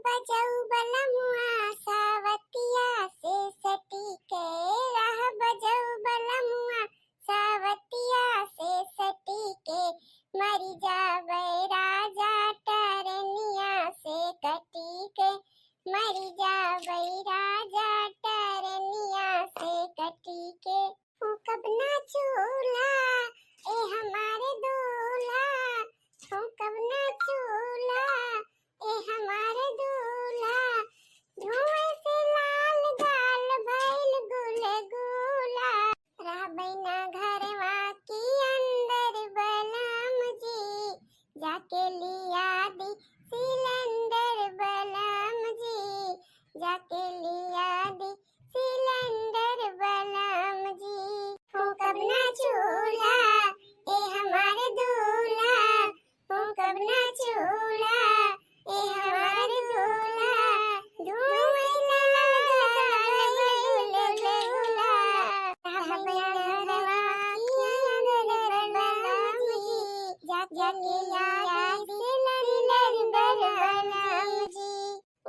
बजऊ बलमुआ सावतिया से सटी के राह बजऊ बलमुआ सावतिया से सटी के मरी जावे राजा टरनिया से कटी के मरी जावे राजा टरनिया से कटी के कब ना चूल्हा ए हमारे दूल्हा कब ना चूल्हा ए हमारे दूल्हा धुएं से लाल गाल भइल गुल गुला रह बैना घरवा की अंदर बलम जी जाके लिया दी सिलेंडर बलम जी जाके लिया दी सिलेंडर बलम जी कब ना चूल्हा ए हमारे दूल्हा कब ना चूल्हा ए हमारे दूल्हा धुएं लाल गाल गुल गुला जाके लिया दी सिलेंडर बलम जी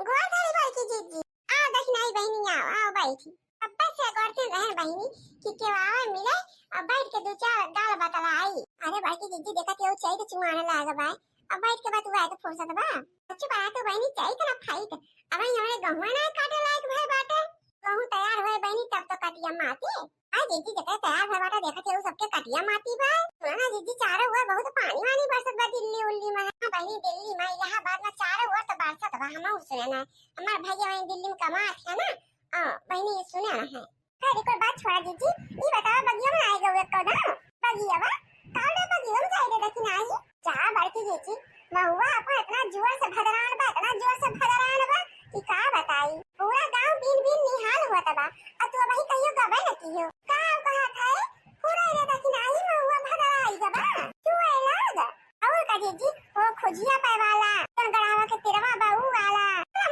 गोर धरी भाई की जीजी आ दखनाई बहनी आओ बैठी अब्बा से करते रहे बहनी कि केवा मिले अब बैठ के दो चार गाल बतला आई अरे भाई की जीजी देखा केव चाहिए तो चुमाने लागा भाई अब बैठ के बात हुआ है तो फुर्सत बा अच्छी बात है बहनी चाहिए तो ना खाई तो अब हमरे गहुआ ना काटे लायक भाई बाटे गहू तैयार हुए बहनी तब तो कटिया माती आ जीजी देखा तैयार है बाटा देखा केव सबके कटिया माती भाई सुना जीजी चारों हुआ बहुत पानी वानी बरसत बा दिल्ली उल्ली में बहनी दिल्ली में इलाहाबाद में चारों हुआ तो बरसत बा हम सुने ना हमार भैया वहीं दिल्ली में कमात है ना बहनी सुने ना है अरे कोई बात छोड़ा जीजी ये बताओ बगिया में आएगा वो कौन बगिया बा काले बगिया में जाएगा लेकिन आई जा बड़की जीजी महुआ अपन इतना जोर से भदरान बा इतना जोर से भदरान बा कि का बताई पूरा गांव बिन बिन निहाल हुआ तबा अब तू अभी कहियो गबे न कियो का कहा था पूरा रे लेकिन आई महुआ भदराई गबा तू एलाग और का जीजी वो खुजिया पे वाला गड़ावा के तिरवा बाऊ वाला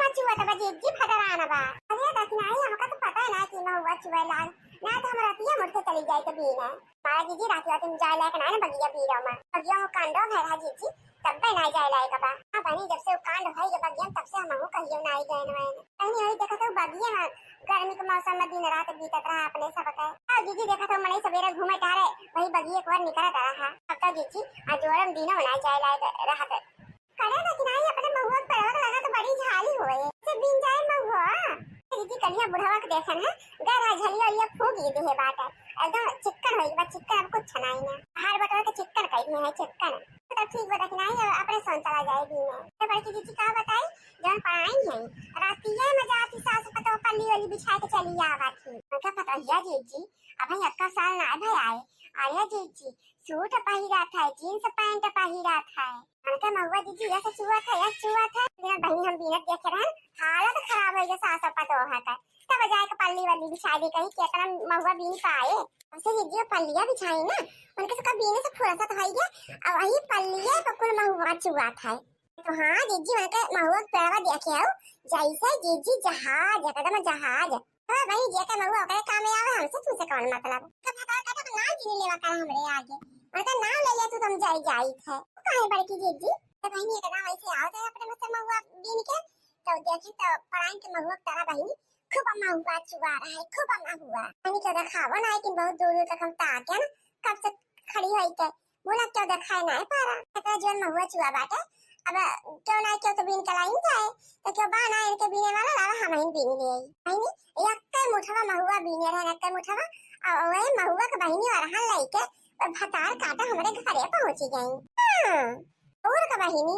मचुआ तबा जीजी भदरान बा अरे लेकिन आई हमका तो पता है ना कि महुआ चुआ लाग ना तो हमरा पिया मुड़ के चली जाए कभी ना मारा जीजी रात रात में जाए लायक ना बगिया पी रहा मैं बगिया में कांडो है हा जीजी तब पे ना जाए लायक बा हां बनी जब से कांड है जब बगिया तब से हम कहियो ना आई गए ना कहीं आई देखा तो बगिया में गर्मी के मौसम में दिन रात बीतत रहा अपने सब का आ जीजी देखा तो मने सवेरे घूमे तारे वही बगिया एक बार निकलत रहा अब तो जीजी आ जोरम दिनो ना जाए लायक रहा करे लेकिन आई अपने महुआ पर लगा तो बड़ी झाली होए से बिन जाए महुआ जीजी कलिया बुढ़ावा के देखन है गरा झलिया ये फूगी दे है बात एकदम चिकन होई बा चिकन अब कुछ छनाई ना हर बटवा के चिकन कही है चिकन तो ठीक बता कि नहीं अपने सोन चला जाए भी में तो बड़ी जीजी का बताई जन पढ़ाई है रातिया में जाती सास पतो पल्ली वाली बिछा के चली आवा थी क्या पता है जीजी अब अक्का साल ना भाई आए आया जीजी सूट पहिरा था जींस पैंट पहिरा था उनका महुआ जीजी ऐसा चुआ था मेरा बहनी हम बीनत देख रहे हैं हालत खराब हो गई सास पतो है का तब जाए के पल्ली वाली बिछा दी कहीं केतना महुआ बीन पाए उसे जीजी पल्लिया बिछाई ना उनके से बीने से फुर्सत हो गया अब वही पल्लिया पकुल महुआ चुआ था तो हां जीजी उनके महुआ पेड़वा देखे आओ जैसे जीजी जहाज एकदम जहाज तो भाई जेका महुआ करे काम में आवे हमसे तुझसे कौन मतलब का पता का तो ना जीने लेवा कर हमरे आगे उनका नाम ले लिया तू तुम जाई थे काहे बड़की जीजी तो बहनी एक ना वैसे आओ तो अपने मत महुआ बीन के तो देखे तो पढ़ाई के महुआ तारा बहनी खूब महुआ चुआ रहा है खूब महुआ बहनी को दिखावा ना कि बहुत दूर तक हम ता क्या ना कब से खड़ी हुई थे बोला क्यों दिखाए ना पारा तो जो महुआ चुआ बाटे अब क्यों ना क्यों तो बीन कलाई जाए तो क्यों बाना इनके बीने वाला लावा हम ही बीन ले बहनी यक्के मुठवा महुआ बीने रहे नक्के मुठवा और वही महुआ के बहनी और हां लाइके भतार काटा हमारे घरे पहुंची गई और का बहनी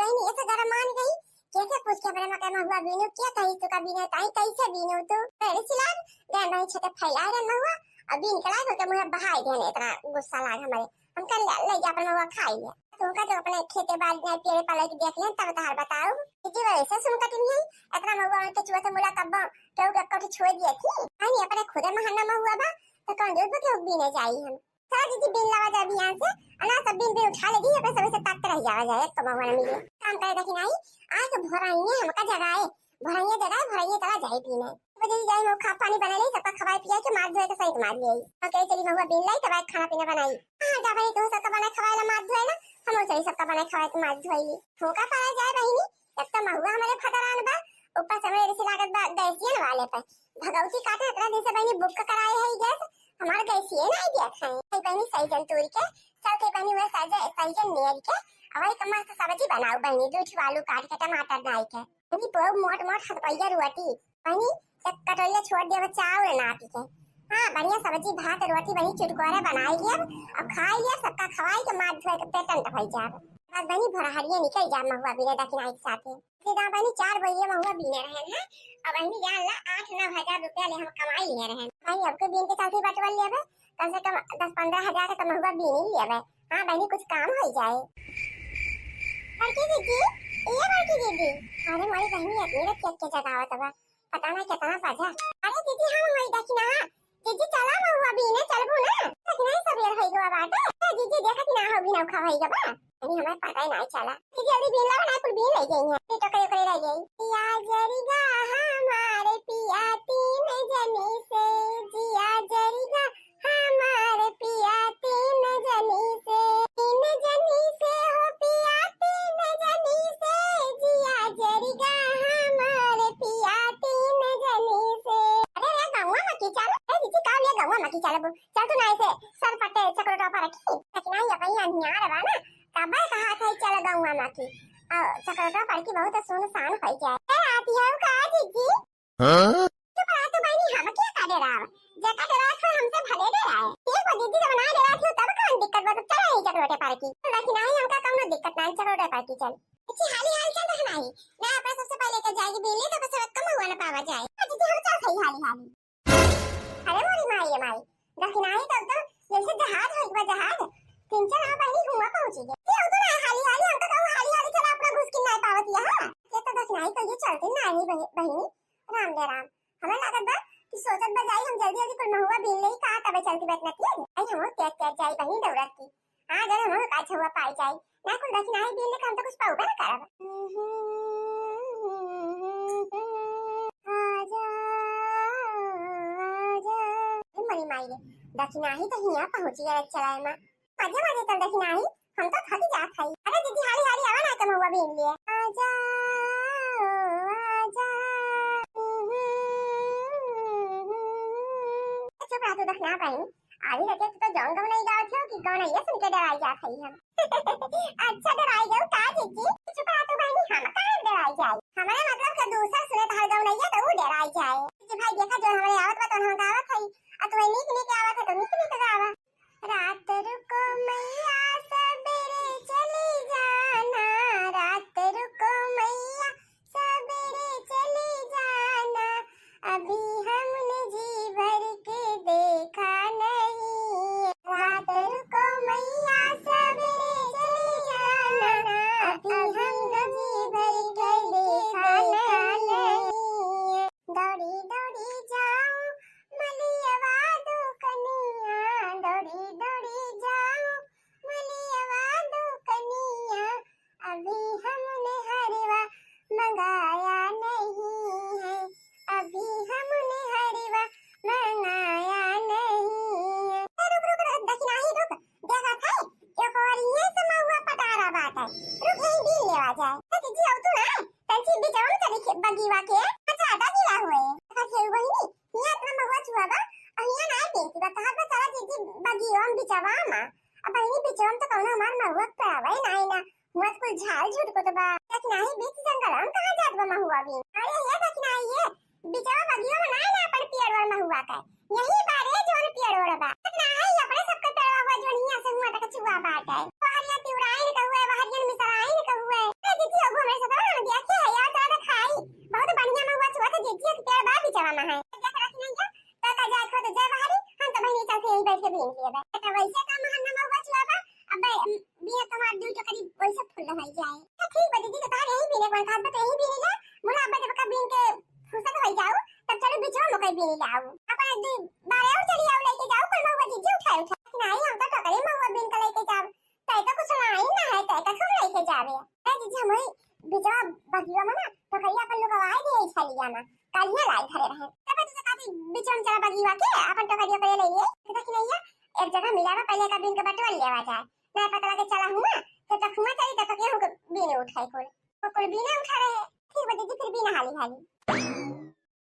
ऐसे गरम मान गई कैसे पूछ के बड़े मके महुआ बीनू क्या कही तो का बीने ताई कैसे बीनू तो पहले सिलान देन भाई छते फैला रे महुआ अब बीन कलाई को मुझे बहाई देने इतना गुस्सा लाग हमारे हम कर ले जा अपन महुआ खाई लिया तुमका तो अपने खेते बाल में पेड़ पाले के देख ले तब तार बताओ जी वैसे सुन कटी नहीं इतना महुआ उनके चुआ से मुला कब तो कट छोड़ दिए थी नहीं अपने खुद महाना महुआ बा तो कौन दूध के बीने जाई हम सारा जी बिन लावा जा अभियान से अना सब बिन बिन उठा लेगी अपने सब से तक रह जावा जाए तो महुआ मिले काम करे देखी नहीं आज तो भराइए हमका जगाए भराइए चला जाए पीने वजह जाए वो खा पानी बना ले सबका खवाए पिया के मार धोए के सही मार ले ओके चली महुआ बिन लाई तब खाना पीना बनाई हां जा भाई तो सबका बना खवाए ला मार धोए ना हम चली सबका बना खवाए के मार धोई ठोका पाया जाए बहिनी एक तो महुआ हमारे फतरान बा, ऊपर से मेरे से लागत बा गैसियन वाले पे भगवती काटे इतना दिन से बहनी बुक कराए है गैस हमारे गैसियन नहीं दिया खाए बहनी सही जंतूरी के चल के बहनी वह सही जन नियर के अवई कमा से सब्जी बनाओ बहनी दूध आलू काट के टमाटर डाल के बहनी पूरा मोट मोट हथपैया रोटी बहनी एक कटोरिया छोड़ दिया चावल ना पी के हाँ बढ़िया सब्जी भात रोटी बनी चुटकुरे बनाई लिया अब खाई लिया सबका खवाई के मार धोए के पेटन टफाई जाब बस बनी भरहरिया निकल जा महुआ बीने दक्षिणा के साथे सीधा बनी 4 बजे महुआ बीने रहे हैं अब बहनी जान ला 8-9 हजार रुपया ले हम कमाई लिए रहे भाई अब के बीन के चलते बटवल लेबे कम से कम 10-15 हजार का महुआ बीन ही लेबे हां बहनी कुछ काम हो जाए बड़की दीदी ये बड़की दीदी अरे मोरी बहनी अपनी रख के जगावत बा पता ना कितना पजा अरे दीदी हम वही दक्षिणा दीदी चला महुआ बीने चलबू ना दक्षिणा सबेर होई गवा बाटे दीदी देखत ना हो बिना खवाई गबा नहीं हमें पता ही नहीं चला कि जल्दी बीन ला ना कुल बीन ले गई है तो करे रह गई पिया जरीगा हमारे पिया तीन जनी से जिया जरीगा हमारे पिया तीन जनी से हो पिया तीन जनी से जिया जरीगा हमारे पिया तीन जनी से अरे रे गंगा मकी चल ए दीदी का ले गंगा मकी चल चल तू ना ऐसे सर पट्टे चक्रोटा पर रखी लेकिन ये कहीं अन्यार बा ना कबे कहा था चल गंगा मकी चक्रोटा पर की बहुत सुनसान हो जाए ए आती है का दीदी हां तो पर तो बहनी हम क्या कर रहा जका डरा था हमसे भले दे रहा है ये वो दीदी बना दे रहा थी तब कौन दिक्कत बा चल नहीं चक्रोटे पर की लेकिन नहीं हमका कौनो दिक्कत नहीं चक्रोटे पर की चल अच्छी हाली चल रहा नहीं मैं अपना सबसे पहले के जाएगी बेले तो बस कम हुआ ना पावा जाए दीदी हम चल सही हाली अरे मोरी माई ये माई लेकिन नहीं तो जैसे जहाज हो एक जहाज 3-4 बहनी हुआ पहुंची गई ये तो ना हाली हमका कहूं हाली चला अपना घुस के नहीं पावत यहां ये तो बस नहीं तो ये चलते ना ही बहनी राम दे राम हमें लागत बा कि सोचत बजाई हम जल्दी जल्दी कुल महुआ बीन ले का तबे चलती बैठना थी आई हम क्या जाई बहनी दौड़त की हां जरा हम का छुआ पाई जाई ना कुल दक्षिणा ही बीन ले हम तो कुछ पाऊबे ना करब आजा आजा मनी माई दक्षिणा ही तो हिया पहुंची गए चलाए में मजे चल दक्षिणा ही हम तो थक जात हई अरे दीदी हाली आवा ना तुम महुआ बीन लिए आजा आजा चुप रहा तू दक्षिणा पाई आधी रखे तो जंग नहीं गावत हो कि कौन है ये सुन के डराई जात हई हम अच्छा डराई जाओ का दीदी चुप रहा तू बहनी हम कहां डराई जाए हमारे मतलब का दूसरा सुने तो हर गांव नहीं है तो वो डराई जाए जी भाई देखा जो हमारे आवत बा तो हम गावत हई आ तो नीक नीक आवत है तो नीक नीक गावा रात रुको मैया सबेरे चली जाना रात रुको मैया सबेरे चली जाना अभी हमने जी भर के देखा नहीं रात रुको मैया सबेरे चली जाना अभी हमने जी भर के देखा नहीं दौड़ी दौड़ी जाऊं मलियवा दो कनिया दौड़ी दौड़ी जाऊं मलियवा दो कनिया अभी हमने हरवा मंगाया नहीं है अभी हमने हरवा मंगाया नहीं है रुक दक्षिणा ही रुक देखा था एक और ये समा हुआ पटारा बात है रुक यही भी लेवा जाए तो दीदी आओ तू ना तंची बिचारो चली बगीवा के अच्छा आधा गिरा हुए अच्छा वही नहीं ये अपना महुआ छुआ बा अहिया ना बेंची बा कहा बा चला दीदी बगीवा हम बिचावा मा अब बहनी बिचावा तो कौन हमार महुआ परावे ना ना हुआ कोई झाल झूठ को तो बा दक्षिणा ही बीच जंगल हम कहां जात बा महुआ भी अरे ये दक्षिणा ये बिचावा बगीवा में ना अपन पेड़ वाला महुआ का यही बारे जोन पेड़ वाला बा दक्षिणा ही अपने सबका पेड़ हुआ जो निया से हुआ तक छुआ बात है हरिया तिवराई का हुआ हरियन मिसराई का हुआ ए दीदी अब हमारे साथ ना देखे है यार ज्यादा खाई बहुत बढ़िया महुआ छुआ तो दीदी के पेड़ बा बिचावा में है देख रखी नहीं जा तो जा खो तो जय बहारी हम तो बहनी चल से यही बैठ के बीन लिए बा तो वैसे का महन्ना महुआ छुआ बा अब बिया तुम्हार दू तो करीब वैसे फूल लगाई जाए तो ठीक बा दीदी तो तार यही बीने कोन खाद तो यही बीने जा मुला अब जब का बीन के फुर्सत हो जाओ तब चलो बिचवा मकई बीने लाओ अपन दू बारे और चली आओ लेके जाओ कोई महुआ दीदी उठाए नहीं हम तो टकरे महुआ बीन के लेके जाओ तय तो कुछ नहीं ना है तय तो हम लेके जावे ए दीदी हम बिचवा बगिया में ना तो कहिया अपन लोग आए दे छलिया ना कालिया लाई खड़े रहे तब तो काफी बिचवा चला बगिया के अपन तो करिया पे ले लिए तो कि नहीं एक जगह मिलावा पहले का बीन के बटवा लेवा जाए ना पता लगे चला हुआ तो तक हुआ चली तक के हम बीन उठाई कोल कुल बिना उठा रहे फिर बजे फिर बिना हाली हाली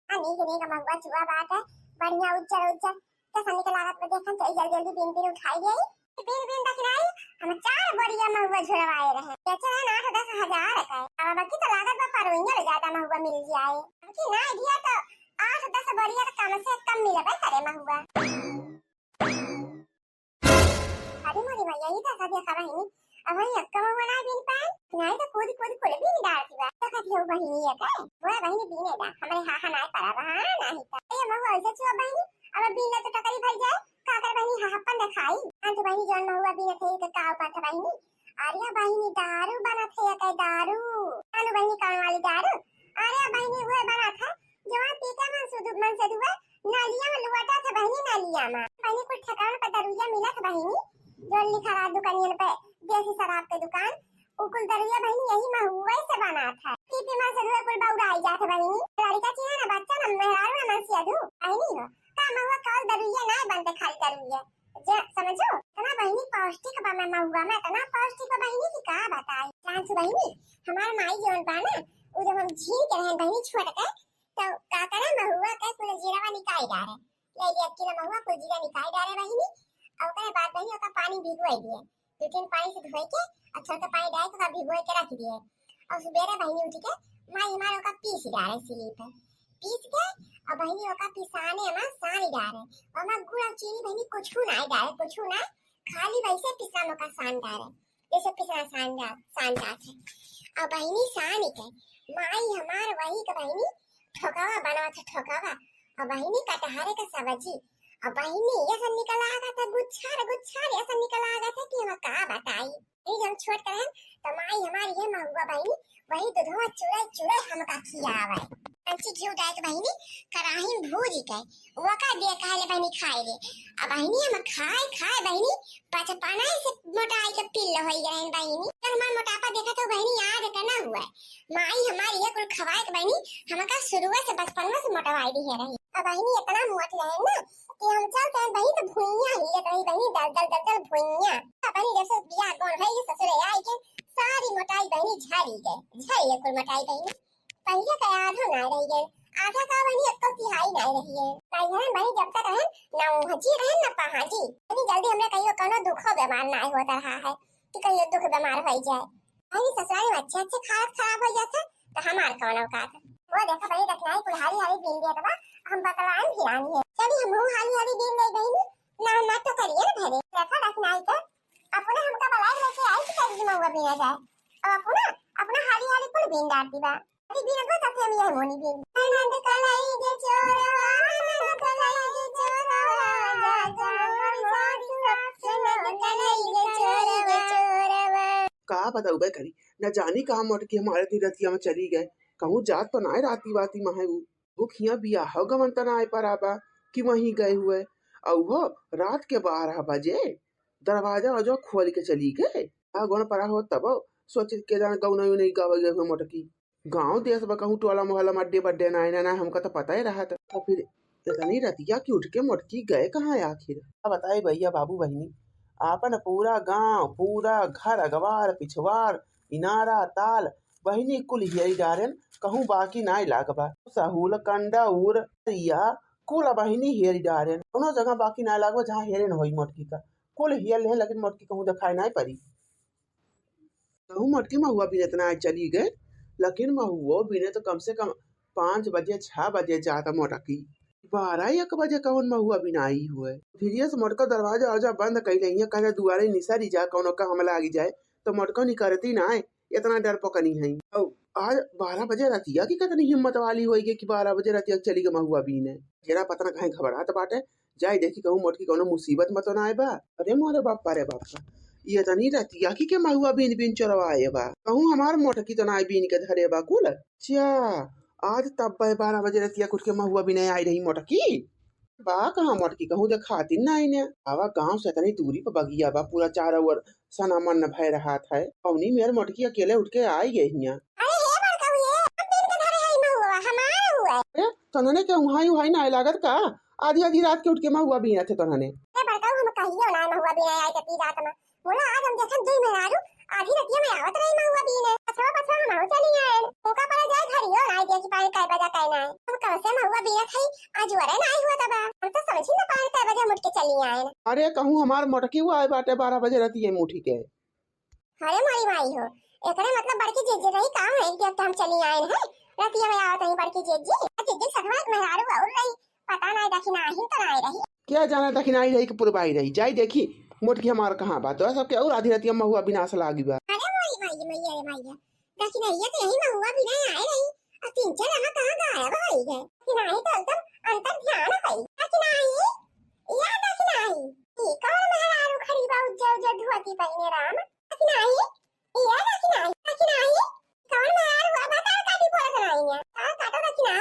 नहीं का महुआ चुआ बात है बढ़िया उज्जर उज्जर तसा निकल लागत में देखन चाहिए जल्दी जल्दी बिन बिन उठाई गई बिन दखनाई हम 4 बढ़िया महुआ झुरवाए रहे बेचे हैं 8-10 हजार का अब बाकी तो लागत बा परवइया ले जाता महुआ मिल जाए कि ना दिया तो 8-10 बढ़िया कम से कम मिले भाई करे महुआ अरे मोरी भैया ये तो सदिया खबा ही अब ये कम बना बिन पाए नहीं तो कूद कूद कोले भी डालती बा तो कहती हो बहिनी है का वो बहिनी बीने दा हमारे हाहा ना करा रहा नहीं तो ये महुआ ऐसे छुआ बहिनी अब बीने तो टकरी भर जाए काकर बहिनी हाहपन दिखाई अंत बहिनी जौन महुआ बीने थे तो काव पाथ बहिनी अरे बहिनी दारू बना थे का दारू अनु बहिनी कौन वाली दारू अरे बहिनी वो बना था जवान पीता मन से दुआ नालिया में लुआटा था बहिनी नालिया में बहिनी कुछ ठिकाना पर दरुया मिला था बहिनी जो लिखा रहा दुकानियन पे देसी शराब की दुकान उकुल दरुया बहिनी यही महुआ से बना था पीपी में से दुआ कुल बाउरा आई जाता बहिनी लड़का चिन्ह ना बच्चा ना मेहरारू ना मनसिया दू बहिनी हो का महुआ कल दरुया ना बनते खाली दरुया जे समझो तना बहिनी पौष्टिक बा में महुआ में तना पौष्टिक बहिनी की का बताई जान से बहिनी हमार माई जोन बा ना उ जब हम झील के रहन बहिनी छोड़ के तो का करे महुआ के कुल जीरावा निकाल डारे ले ले किलो महुआ कुल जीरा निकाल डारे बहिनी और ओकरे बाद बहिनी ओका पानी भिगोई दिए 2-3 पानी से धोई के अच्छा तो पानी डाल के भिगोई के रख दिए और सुबेरे बहिनी उठ के माई हमार ओका पीस डारे सिली पे पीस के और बहिनी ओका पिसाने में सानी डारे और मैं गुड़ और चीनी बहिनी कुछ ना डाले कुछ ना खाली वैसे पिसा का सान डारे जैसे पिसना सान जाते और बहिनी सानी के माई हमार वही का बहिनी ठोकावा बना था ठोकावा और बहिनी कटहरे का सब्जी और बहिनी ऐसा निकल आ गया था गुच्छार ऐसा निकल आ गया था कि हम का बताई ये जब छोड़ कर तो माई हमारी है महुआ बहिनी वही दूधवा चुड़ै हमका खियावे अंची घी डाल के बहिनी कराही में भूजी के वो का दे काले बहिनी खाए ले अब बहिनी हम खाए बहिनी पचपना से मोटाई के पिल्ला होई गए बहिनी जब हमार मोटापा देखा तो बहिनी याद करना हुआ माई हमारी ये कुल खवाए के बहिनी हमका शुरुआत से बचपन में से मोटावाई दी है रही अब बहिनी इतना मोट रहे ना कि हम चलते हैं बहिनी तो भुइयां हिलत रही बहिनी दल भुइयां अब बहिनी जैसे बियाह कौन भाई ससुर आई के सारी मोटाई बहिनी झड़ी कुल मोटाई बहिनी पहले का आधा ना रही है आधा का बहिनी एक तो तिहाई नहीं रही है कहीं बहिनी जब तक रहे ना हजी रहे ना पहाजी इतनी जल्दी हमने कहियो कोनो दुखो बीमार ना होता रहा है कि कहियो दुख बीमार हो जाए बहिनी ससुराल में अच्छे खास खराब हो जाता तो हमार कौन औकात वो देखा बहिनी रखनाई कुल हारी बीन दिया था हम बकलान खिलानी है चली हम हारी बीन ले बहिनी ना तो करिए ना भरे देखा रखनाई तो अपने हमका बलाई लेके आई कि कभी महुआ बीना जाए अब अपना हारी कुल बीन डालती बा बिना को तथे हम यही मोनी बिन आनंद कलाई जे चोरवा आनंद कलाई जे चोरवा जा आनंद कलाई जे चोरवा का बताऊ बे करी न जानी कहां मोट के हमारे तीरथिया में चली गए कहूं जात तो ना राती बाती महे वो खिया बिया हो गमन तना आए पराबा कि वहीं गए हुए और वो रात के 12 बजे दरवाजा जो खोल के चली गए गौन परा हो तब सोच के जान गौ नहीं गावे गए हुए मोटकी गांव देश में कहूँ टोला मोहल्ला मड्डे बड्डे ना हमका तो पता ही रहा था तो फिर इतनी रतिया की उठ के मोटकी गए कहाँ आखिर बताए भैया बाबू बहनी आपन पूरा गांव पूरा घर अगवार पिछवार इनारा ताल बहनी कुल हियरी डारेन कहूँ बाकी ना लागबा सहूल कंडा उर रिया कुल बहनी हियरी डारेन दोनों जगह बाकी ना लागबा जहाँ हेरे न होई मोटकी का कुल हियल है लेकिन मोटकी कहूँ दिखाई ना पड़ी कहूँ मोटकी महुआ भी इतना चली गए लेकिन महुओ बिने तो कम से कम 5 बजे 6 बजे जाता मोटकी 12-1 बजे कौन महुआ बिना आई हुए फिर से मोटका दरवाजा आजा बंद कर लिया कहे दुआरे निसरी जा कौन का हमला आगी जाए तो मोटका नहीं करती ना इतना डर पकनी है आज 12 बजे रतिया की कितनी हिम्मत वाली होगी कि 12 बजे रतिया चली गई महुआ बीने जरा पता ना कहीं घबराहट बाटे जाए देखी कहूँ मोटकी कौन मुसीबत मत ना आए बा अरे मोरे बापा रे बापा ये तनी रतिया की के महुआ बीन चरवाए बा कहूँ हमार मोटकी तो ना बीन के धरे बा कुल चा आज तब 12 बजे रतिया कुछ के महुआ भी नहीं आई रही मोटकी बा कहाँ मोटकी कहूँ देखाती ना इन्हें आवा गांव से इतनी दूरी पर बगिया बा पूरा चारों ओर सना मन भय रहा था अवनी मेरे मोटकी अकेले उठ के आई गई है तोने के उहाई ना लागत का आधी रात के उठ के महुआ बीना थे तोने बोला आज हम देखन 2 महीना आधी रतिया में आवत रही महुआ बीने पछवा हम कहूं चली आए उनका पर जाए घरी हो नाई दिया कि पानी काय बजा काय ना हम कब से महुआ बिया खाई आज वरे नाई हुआ तबा हम तो समझी ना पानी काय बजा मुड़ के चली आए अरे कहूँ हमार मोटकी हुआ है बाटे 12 बजे रहती है मुठी के। अरे मोरी माई हो एकरे मतलब बड़की जीजी रही काम है कि हम चली आए हैं रतिया में आवत ही बड़की जीजी जीजी सगवा मेहरारू और रही पता नहीं दखिना ही तो नहीं रही क्या जाना दखिनाई रही कि पुरबाई रही जाई देखी मोटकी हमार कहाँ बात है सब के और आधी रतिया महुआ बिनाश लागी बा। अरे मोरी माई मैया रे मैया दखिना ये तो यही महुआ बिना आए रही और तीन चार हम कहां गायब हो गए कि नहीं तो एकदम अंतर ध्यान है दखिना या दखिना ये कौन मेहरारू खड़ी बा उज्जर उज्जर धोती पहने राम दखिना या दखिना कौन मेहरारू अब बता काटी बोलत नहीं है काटो दखिना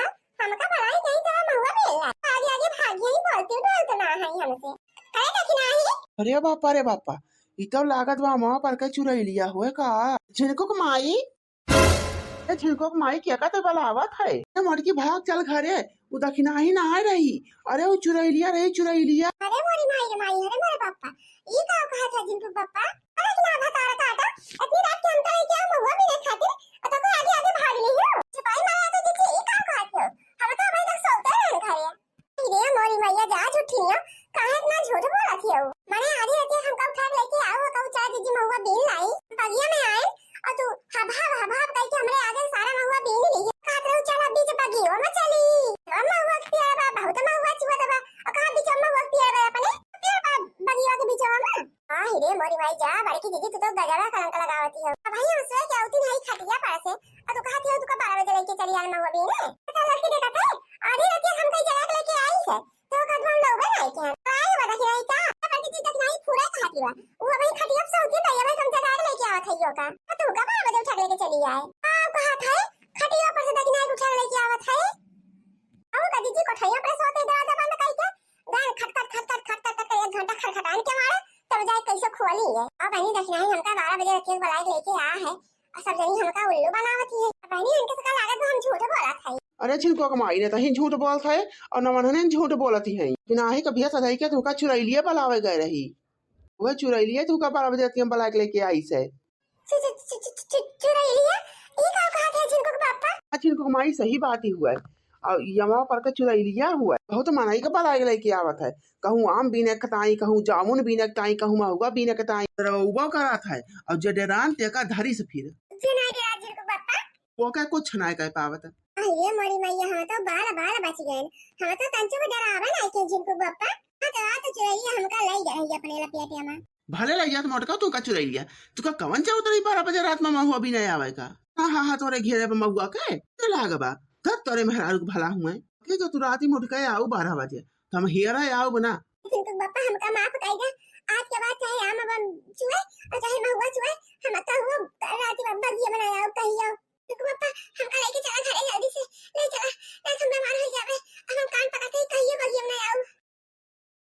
हमका पढ़ाई कहीं तो महुआ बेला आगे आगे भागिए ही बोलते बोलते ना है हमसे अरे दखिना अरे बापा ई तो लागत बा मां पर के चुरई लिया हुए का झिनको के माई ए झिनको के माई क्या का तो बलावत है ए मोटकी भाग चल घरे उ दखिना ही ना आ रही। अरे वो चुरई लिया अरे मोरी माई रे माई अरे मेरे पापा ये का कहा था जिनको पापा अरे किना बता रहा था इतनी रात के हम तो क्या महुआ भी नहीं खाते तो को आगे आगे भाग ली हो सिपाही मारा तो जीजी ये का कहा था हम तो अभी तक सोते रहे घरे ये मोरी मैया जा झूठी हो काहे इतना झूठ बोला थी हो माने आधी रात हम कब उठा लेके आओ कब चाय जीजी महुआ बीन लाई बगिया में आए और तू हभाब कह के हमरे आगे सारा महुआ बीन ली काट रहो चल बीच बगियो में चली हम महुआ पिया बा बहुत महुआ चुआ दबा और कहां बीच में महुआ पिया बा अपने पिया बगिया के बीच में हां हीरे मोरी भाई जा बड़की जीजी तू तो गजरा कलंक लगावती है भाई हम सोए क्या होती नहीं खटिया पास से और तू कहती है तू का 12 बजे लेके चली आ महुआ बीन पता लड़की देखा था आधी रात हम कई जगह लेके आई है तो कदम लोग नहीं क्या आए बता कि नहीं का बड़की जीजी तक नहीं पूरा खाती बा वो भाई खटिया से होती भैया भाई हम जगह लेके आवत है यो का तू का 12 बजे उठा लेके चली आए हां कहा था खटिया पर से तक नहीं उठा लेके आवत है और का जीजी कोठैया पर सोते दरवाजा बंद करके गाय खट एक घंटा खटखटाने के मारे तब जाए कैसे खोली है अब नहीं देखना है हमका 12 बजे रखे बुलाए लेके आ है और सब जनी हमका उल्लू बनावती है अब नहीं इनके सका लागत हम झूठ बोला था अरे झिनको के माई ने तो ही झूठ बोलत है और नमन ने झूठ बोलती है कि ना ही कभी सदाई के तुका चुरई लिए बलावे गए रही वह चुरई लिए तुका 12 बजे रतिया बुला के लेके आई से चुरई लिया ये का कहा था जिनको के पापा झिनको के माई सही बात ही हुआ है और यमा पर के चुरई लिया हुआ है बहुत मनाई के बुला के लेके आवत है कहूँ आम बीने कताई कहूँ जामुन बीने कताई कहूँ महुआ बीने कताई रउवा करत है और जडेरान तेका धरी से फिर सुनाई दे आज जिनको पापा वो क्या कुछ ना कह पावत अरे मोरी मैया हम तो बाल बच गए हम तो कंचू में डरावा नहीं के जिनको पापा तो चुरई हमका ले जाए अपने लपेटे में भले लग जात मोटका तू का चुरई लिया तू का कवन चाह उतरी 12 बजे रात में महुआ भी नहीं आवेगा हाँ तोरे घेरे पे महुआ के ते लागबा तब तोरे मेहरारू के भला हुए के जो तू राती मोटका आओ 12 बजे तो हम हियर आओ बना जिनको पापा हमका माफ करेगा आज के बाद चाहे आम बम चुए और चाहे महुआ चुए हम तो हुआ